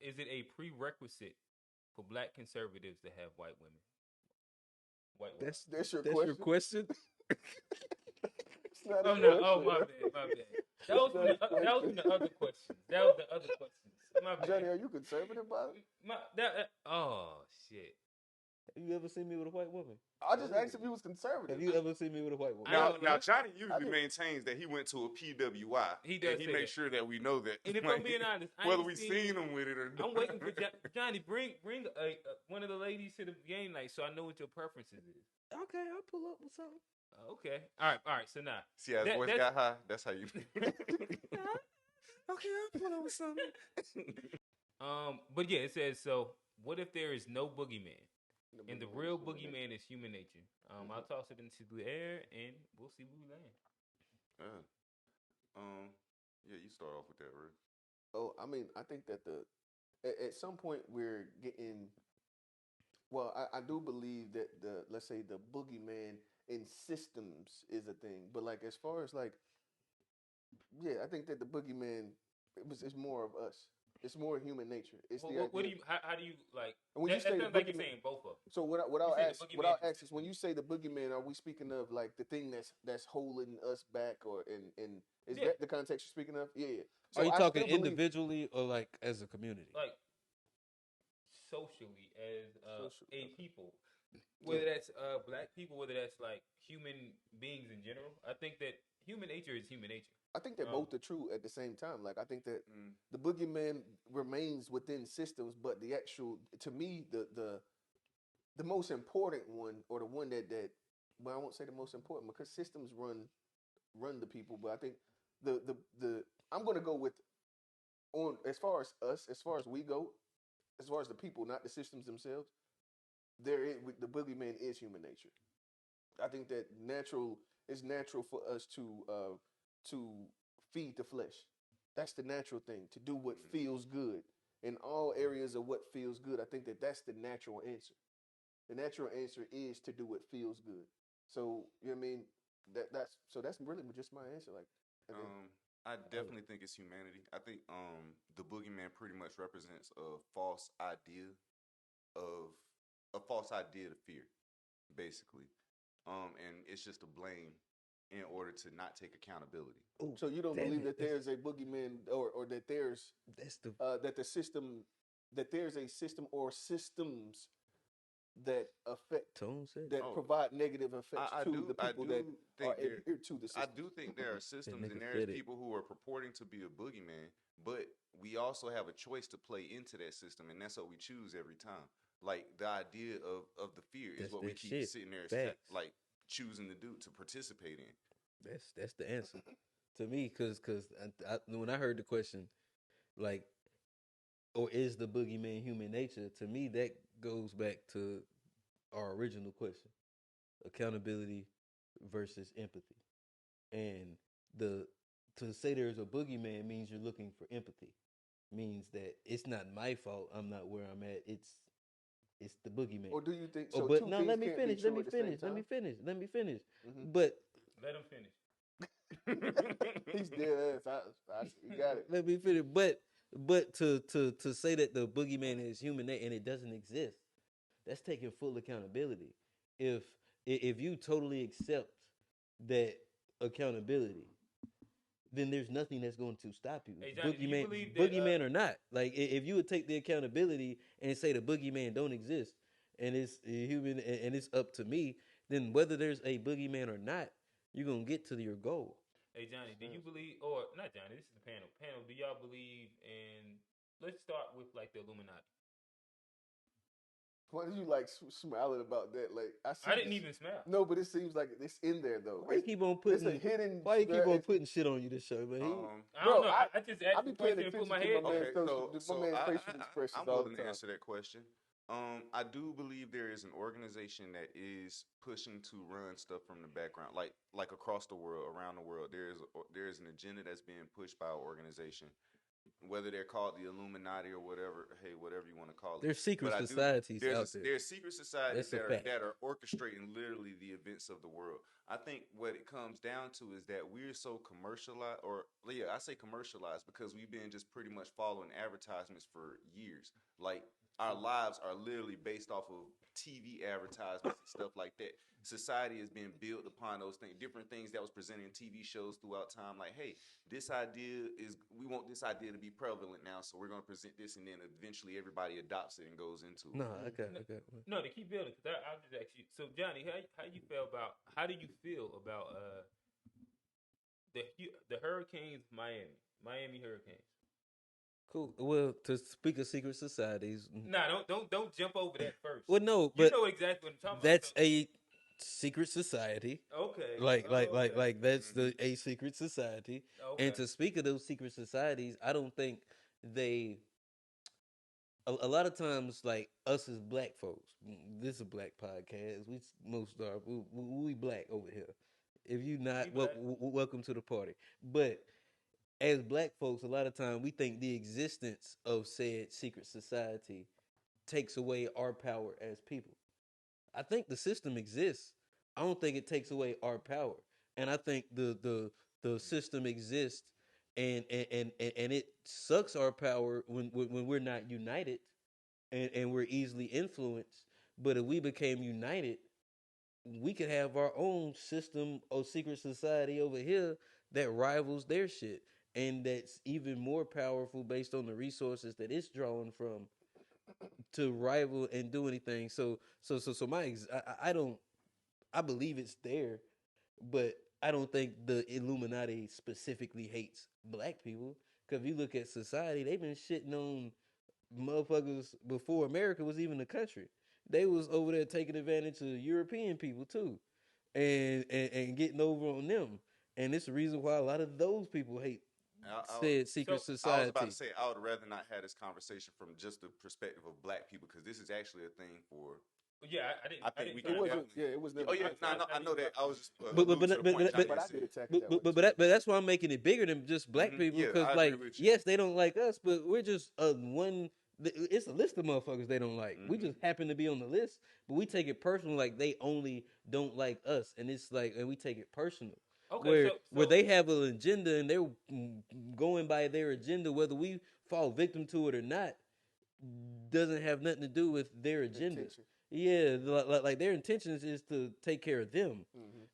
is it a prerequisite for black conservatives to have white women? White women. That's your That's your question. It's not Oh a no! question. Oh my bad, my bad. That was from the other questions. That was the other questions. My bad. Johnny, are you conservative about it? Oh shit. Have you ever seen me with a white woman? I just asked if he was conservative. Have you ever seen me with a white woman? I- Johnny usually maintains that he went to a PWI. He does And he say makes that. sure that we know that. And if I'm being honest, I whether ain't we seen seen him with it or not. I'm waiting for Johnny. Bring one of the ladies to the game night so I know what your preferences is. Okay, I'll pull up with something. Okay. All right. So now. See how his voice got high? That's how you. Okay, I'll pull up with something. But yeah, it says so. What if there is no boogeyman, and the real boogeyman is human nature? I'll toss it into the air, and we'll see where we land. Yeah, you start off with that, Rick. Oh, I mean, I think that at some point we're getting. Well, I do believe that let's say the boogeyman in systems is a thing, but like as far as like, yeah, I think that the boogeyman it's more of us. It's more human nature. It's What do you? How do you like? When you say that sounds like you're saying both of them. So what I'll You say ask, the what I'll boogeyman ask is, when you say the boogeyman, are we speaking of like the thing that's holding us back, or and is that the context you're speaking of? Yeah. So Are you I talking still believe- individually or like as a community? Like socially as Social. a people, whether that's black people, whether that's like human beings in general. I think that human nature is human nature. I think that both are true at the same time. Like I think that the boogeyman remains within systems, but the actual, to me, the most important one, or the one that well, I won't say the most important because systems run the people, but I think the I'm gonna go with on as far as us, as far as we go, as far as the people, not the systems themselves. The boogeyman is human nature. I think that it's natural for us to feed the flesh. That's the natural thing, to do what feels good in all areas of what feels good. I think that that's the natural answer. The natural answer is to do what feels good. So you know what I mean. That's really just my answer. Like, I definitely think it's humanity. I think the boogeyman pretty much represents a false idea to fear, basically. And it's just a blame in order to not take accountability. So you don't believe that there's a boogeyman, or that there's that there's a system or systems that affect provide negative effects to the people that are adhered to the system. I do think there are systems and there's people who are purporting to be a boogeyman, but we also have a choice to play into that system, and that's what we choose every time. Like the idea of the fear is what we keep sitting there like choosing to do, to participate in. That's the answer to me, because when I heard the question, like, or is the boogeyman human nature? To me, that goes back to our original question: accountability versus empathy. And to say there's a boogeyman means you're looking for empathy. Means that it's not my fault. I'm not where I'm at. It's the boogeyman. Or do you think? So, but no, let me finish. Let me finish. Mm-hmm. But let him finish. He's dead ass. You got it. Let me finish. But to say that the boogeyman is human and it doesn't exist, that's taking full accountability. If you totally accept that accountability, then there's nothing that's going to stop you. Hey, Johnny, boogeyman or not. Like, if you would take the accountability and say the boogeyman don't exist and it's human and it's up to me, then whether there's a boogeyman or not, you're going to get to your goal. Hey, Johnny, do you believe, or not Johnny, this is the panel. Panel, do y'all believe in, let's start with like the Illuminati. Why did you like smiling about that? Like I didn't even smile. No, but it seems like it's in there though. Why you keep on putting shit on you to show, man? I don't know. I just asked the question and put my head. I'm willing to answer that question. I do believe there is an organization that is pushing to run stuff from the background, like across the world, around the world. There is an agenda that's being pushed by an organization, whether they're called the Illuminati or whatever. whatever you want to call it. There's secret societies out there. There's secret societies that are orchestrating literally the events of the world. I think what it comes down to is that we're so commercialized, I say commercialized because we've been just pretty much following advertisements for years. Like our lives are literally based off of TV advertisements and stuff like that. Society has been built upon those things, different things that was presented in TV shows throughout time. Like, hey, we want this idea to be prevalent now, so we're going to present this, and then eventually everybody adopts it and goes into it. No, I got No, to keep building, because I'll just ask you. So, Johnny, how do you feel about the Hurricanes, Miami Hurricanes? Cool. Well, to speak of secret societies, Nah, don't jump over that first. Well, no, you but know exactly what I'm talking that's about. a secret society. Okay. Like that's a secret society. Okay. And to speak of those secret societies, I don't think they. A lot of times, like us as black folks, this is a black podcast. We black over here. If you not, welcome to the party. But as black folks, a lot of time we think the existence of said secret society takes away our power as people. I think the system exists. I don't think it takes away our power, and I think the system exists, and it sucks our power when we're not united, and we're easily influenced. But if we became united, we could have our own system of secret society over here that rivals their shit, and that's even more powerful based on the resources that it's drawing from to rival and do anything. I believe it's there, but I don't think the Illuminati specifically hates black people. Because if you look at society, they've been shitting on motherfuckers before America was even a country. They was over there taking advantage of European people too, and getting over on them. And it's the reason why a lot of those people hate said secret society. I was about to say I would rather not have this conversation from just the perspective of black people, because this is actually a thing for. Yeah, I didn't. I think we can. It was. Oh yeah, I know that. I was just. But that's why I'm making it bigger than just black people, because yes, they don't like us, but we're just one. It's a list of motherfuckers they don't like. We just happen to be on the list, but we take it personal, like they only don't like us, and it's like, and we take it personal. Okay, where they have an agenda and they're going by their agenda, whether we fall victim to it or not, doesn't have nothing to do with their agenda. Yeah, like their intentions is to take care of them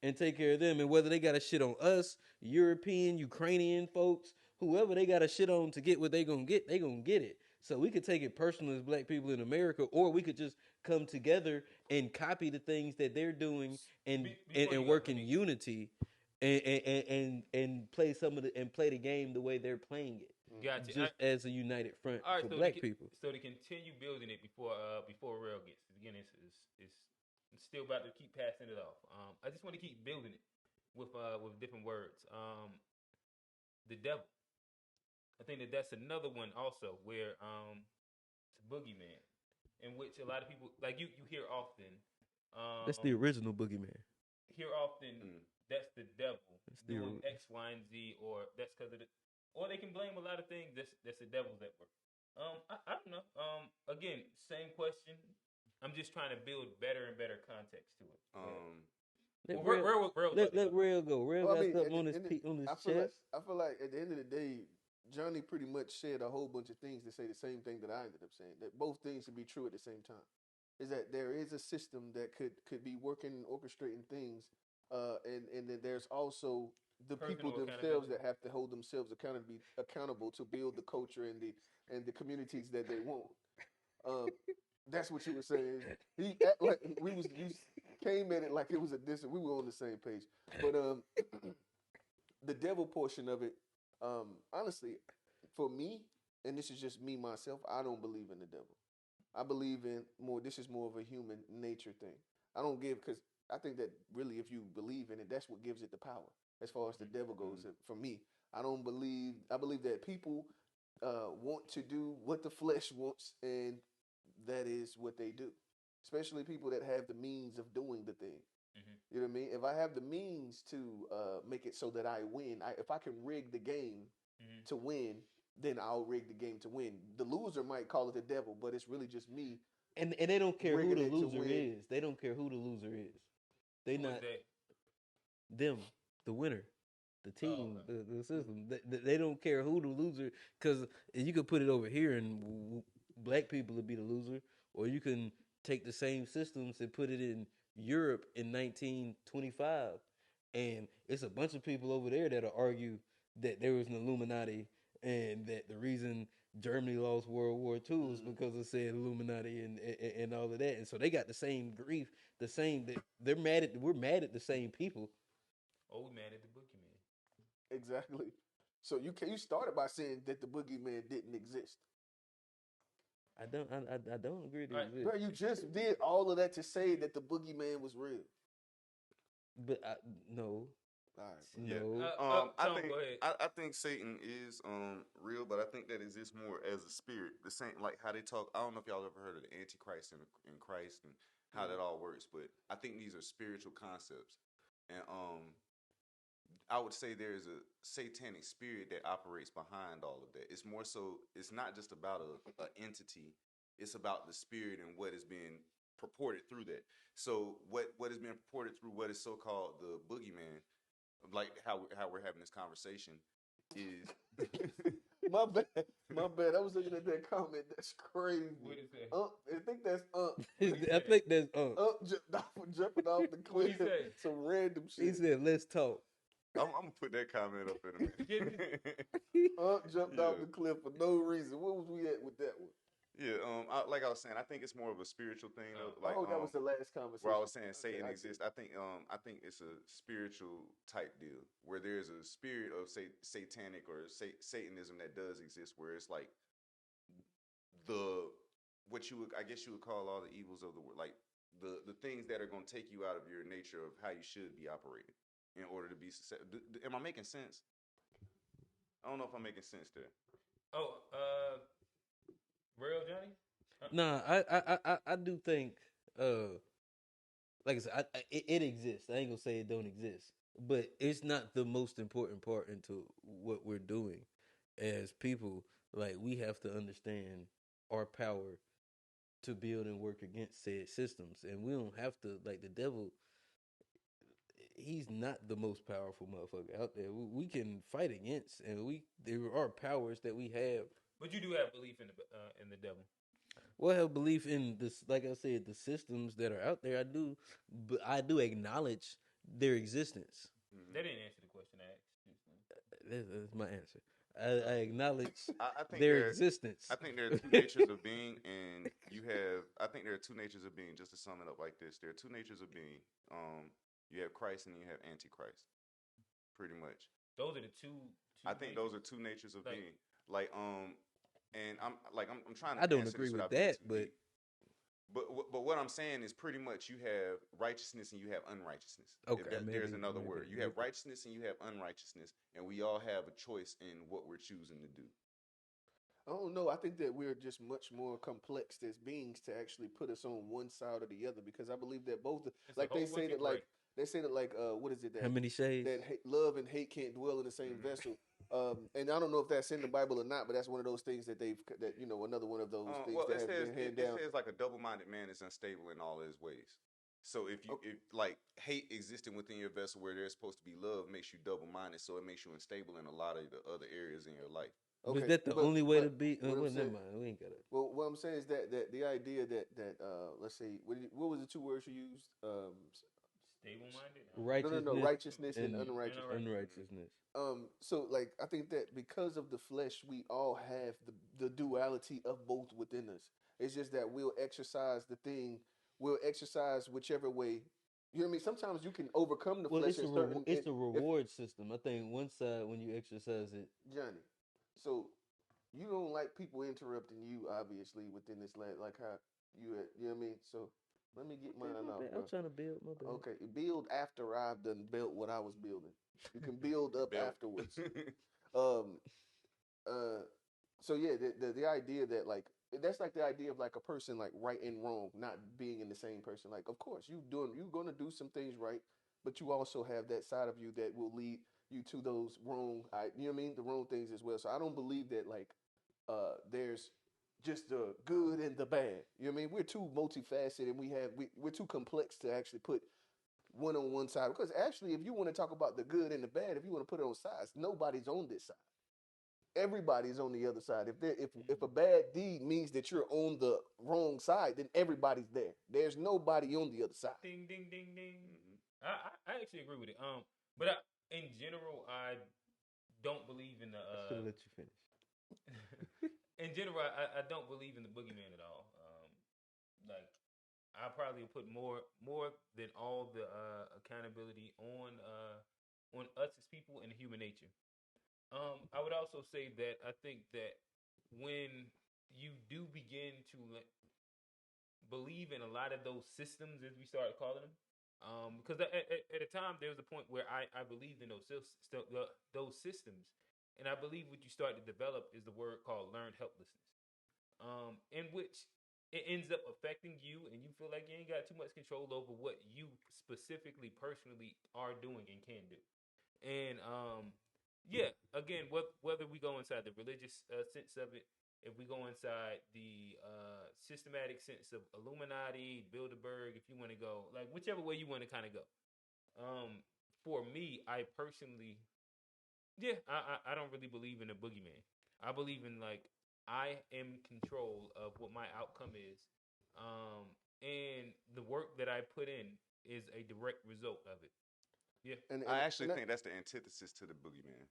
and take care of them, and whether they got a shit on us, European, Ukrainian folks, whoever they got a shit on to get what they gonna get it. So we could take it personal as black people in America, or we could just come together and copy the things that they're doing and work in unity. And play play the game the way they're playing it. Gotcha. Just as a united front for black people. So to continue building it before Rail gets again, it's still about to keep passing it off. I just want to keep building it with different words. The devil. I think that's another one also where it's a boogeyman, in which a lot of people like you hear often. That's the original boogeyman. Hear often. That's the devil doing X, Y, and Z, or that's because of or they can blame a lot of things. That's the devil's at work. I don't know. Again, same question. I'm just trying to build better and better context to it. Let Rail go. Rail got something on his chest. I feel like at the end of the day, Johnny pretty much said a whole bunch of things to say the same thing that I ended up saying. That both things should be true at the same time. Is that there is a system that could be working and orchestrating things. And then there's also the people themselves that have to hold themselves accountable to build the culture and the communities that they want. That's what you were saying. You came at it like it was a distance. We were on the same page. But the devil portion of it, honestly, for me, and this is just me myself, I don't believe in the devil. I believe in more. This is more of a human nature thing. I don't give because. I think that really, if you believe in it, that's what gives it the power. As far as the devil goes, for me, I believe that people want to do what the flesh wants, and that is what they do. Especially people that have the means of doing the thing. You know what I mean? If I have the means to make it so that I win, if I can rig the game to win, then I'll rig the game to win. The loser might call it the devil, but it's really just me. And they don't care who rigging the it to loser win. is. They don't care who the loser is. They Who not is that? them, the winner, the team, okay. the system. They don't care who the loser, because you could put it over here and black people would be the loser, or you can take the same systems and put it in Europe in 1925, and it's a bunch of people over there that'll argue that there was an Illuminati and that the reason Germany lost World War II was because it said Illuminati and all of that, and so they got the same grief, the same. They're mad at. We're mad at the same people. Oh, mad at the boogeyman. Exactly. So you started by saying that the boogeyman didn't exist. I don't agree that it exists. Bro, you just did all of that to say that the boogeyman was real. But no. All right. No. I think Satan is real, but I think that exists more as a spirit. The same like how they talk. I don't know if y'all ever heard of the Antichrist and Christ and how that all works, but I think these are spiritual concepts. And I would say there is a satanic spirit that operates behind all of that. It's more so. It's not just about a entity. It's about the spirit and what is being purported through that. So what is being purported through what is so called the boogeyman, like how we're having this conversation, is My bad. I was looking at that comment. That's crazy. What is that? I think that's I think that's jumping off the What he cliff. say? Some random shit. He said, "Let's talk." I'm gonna put that comment up in a minute. Jumped off the cliff for no reason. Where was we at with that one? Yeah, like I was saying, I think it's more of a spiritual thing. Like, that was the last conversation. where I was saying Satan Okay, exists. I think it's a spiritual type deal where there's a spirit of satanic or Satanism that does exist, where it's like I guess you would call all the evils of the world, like the things that are going to take you out of your nature of how you should be operating in order to be successful. Am I making sense? I don't know if I'm making sense there. Oh, real Johnny? Nah, I do think, like I said, it exists. I ain't gonna say it don't exist, but it's not the most important part into what we're doing as people. Like, we have to understand our power to build and work against said systems, and we don't have to, like, the devil. He's not the most powerful motherfucker out there. We can fight against, and there are powers that we have. But you do have belief in the devil. Well, I have belief in this, like I said, the systems that are out there. I do, but I do acknowledge their existence. They didn't answer the question I asked. That's my answer. I acknowledge I think their existence. I think there are two natures of being, and I think there are two natures of being. Just to sum it up like this, there are two natures of being. You have Christ and you have Antichrist. Pretty much. Those are the two I think those are two natures of being. Like, and I'm trying to. I don't agree with that, but what I'm saying is pretty much you have righteousness and you have unrighteousness. Okay, there's another word. You have righteousness and you have unrighteousness, and we all have a choice in what we're choosing to do. I don't know. I think that we're just much more complex as beings to actually put us on one side or the other, because I believe that both, like they say that, what is it? That, how many shades? That love and hate can't dwell in the same vessel. And I don't know if that's in the Bible or not, but that's one of those things that another one of those things that have been handed down. It says like a double-minded man is unstable in all his ways. So if like hate existing within your vessel where there's supposed to be love makes you double-minded, so it makes you unstable in a lot of the other areas in your life. Okay, is that the only way to be? Never mind. We ain't got it. Well, what I'm saying is that the idea that let's say, what was the two words you used? Stable-minded? Righteousness. No, righteousness and unrighteousness. So like I think that because of the flesh, we all have the duality of both within us. It's just that we'll exercise whichever way. You know what I mean? Sometimes you can overcome the flesh. It's a reward system. I think one side when you exercise it, Johnny. So you don't like people interrupting you, obviously, within this like how you know what I mean? So let me get mine off. I'm trying to build my bad. Okay, build after I've done built what I was building. You can build up afterwards. So yeah, the idea that like that's like the idea of like a person like right and wrong not being in the same person. Like, of course, you're gonna do some things right, but you also have that side of you that will lead you to those wrong, you know what I mean, the wrong things as well. So I don't believe that like there's just the good and the bad. You know what I mean? We're too multifaceted, and we're too complex to actually put one on one side. Because actually, if you want to talk about the good and the bad, if you want to put it on sides, nobody's on this side. Everybody's on the other side. If a bad deed means that you're on the wrong side, then everybody's there. There's nobody on the other side. Ding ding ding ding. I actually agree with it. But in general, I don't believe in the. I should have let you finish. In general, I don't believe in the boogeyman at all. Like I probably put more than all the accountability on us as people and human nature. I would also say that I think that when you do begin to believe in a lot of those systems, as we started calling them, because at a time there was a point where I believed in those systems, and I believe what you start to develop is the word called learned helplessness, in which it ends up affecting you, and you feel like you ain't got too much control over what you specifically, personally are doing and can do, and yeah, again, whether we go inside the religious sense of it, if we go inside the systematic sense of Illuminati, Bilderberg, if you want to go, like whichever way you want to kind of go. For me, I personally, I don't really believe in a boogeyman. I believe in like I am in control of what my outcome is, and the work that I put in is a direct result of it. Yeah, and I actually think that's the antithesis to the boogeyman.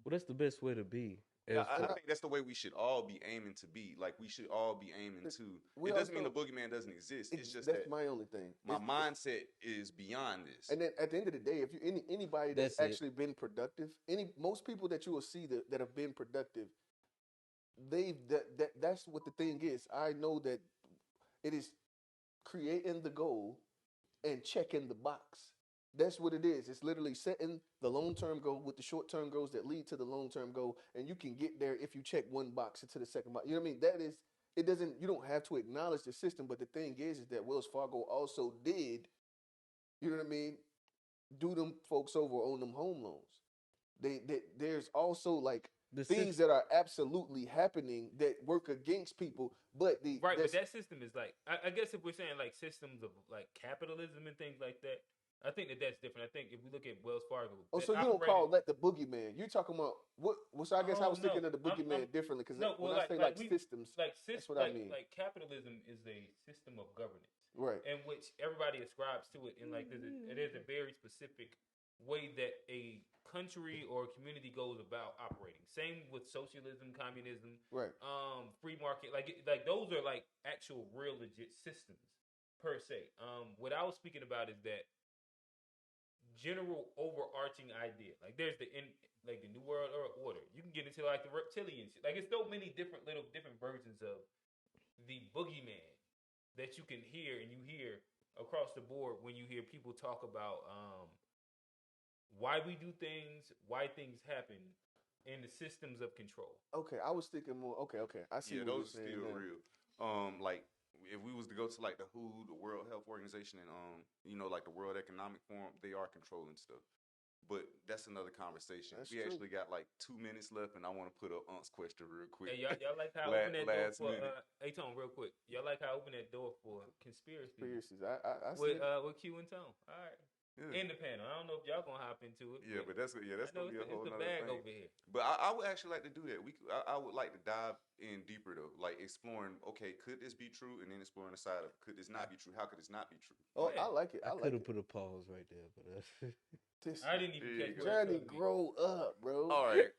Well, that's the best way to be. I think that's the way we should all be aiming to be. Like we should all be aiming to. It doesn't mean the boogeyman doesn't exist. It's just that's my only thing. My mindset is beyond this. And then at the end of the day, if you anybody that's actually been productive, most people that you will see that have been productive, that's what the thing is. I know that it is creating the goal and checking the box. That's what it is. It's literally setting the long-term goal with the short-term goals that lead to the long-term goal, and you can get there if you check one box into the second box. You know what I mean? That is, it doesn't. You don't have to acknowledge the system, but the thing is that Wells Fargo also did, you know what I mean, do them folks over on them home loans. There's also like things that are absolutely happening that work against people, but but that system is like, I guess if we're saying like systems of like capitalism and things like that. I think that's different. I think if we look at Wells Fargo. Oh, so you don't call that the boogeyman? You're talking about what? Well, so I guess I was thinking of the boogeyman differently because when I say systems, that's what I mean. Like capitalism is a system of governance, right? In which everybody ascribes to it, and like there's a very specific way that a country or a community goes about operating. Same with socialism, communism, right? Free market, like those are like actual real legit systems per se. What I was speaking about is that general overarching idea. Like there's the New World Order. You can get into like the reptilian shit. Like it's so many different versions of the boogeyman that you can hear, and you hear across the board when you hear people talk about why we do things, why things happen, and the systems of control. Okay, I was thinking more. Okay, I see. Yeah, what those are still now. real. Like if we was to go to like the WHO, the World Health Organization, and like the World Economic Forum, they are controlling stuff. But that's another conversation. That's we true. Actually got like 2 minutes left, and I want to put up Unk's question real quick. Hey, y'all like how I open that door for Tone, real quick. Y'all like how I open that door for conspiracies. I see with Q and Tone. All right. Yeah. In the panel. I don't know if y'all gonna hop into it. Yeah, but that's gonna be a whole other bag over here. But I would actually like to do that. I would like to dive in deeper though, like exploring. Okay, could this be true? And then exploring the side of could this not be true? How could this not be true? Oh, I like it. I could have put a pause right there, but I didn't even catch Johnny, grow up, bro. All right.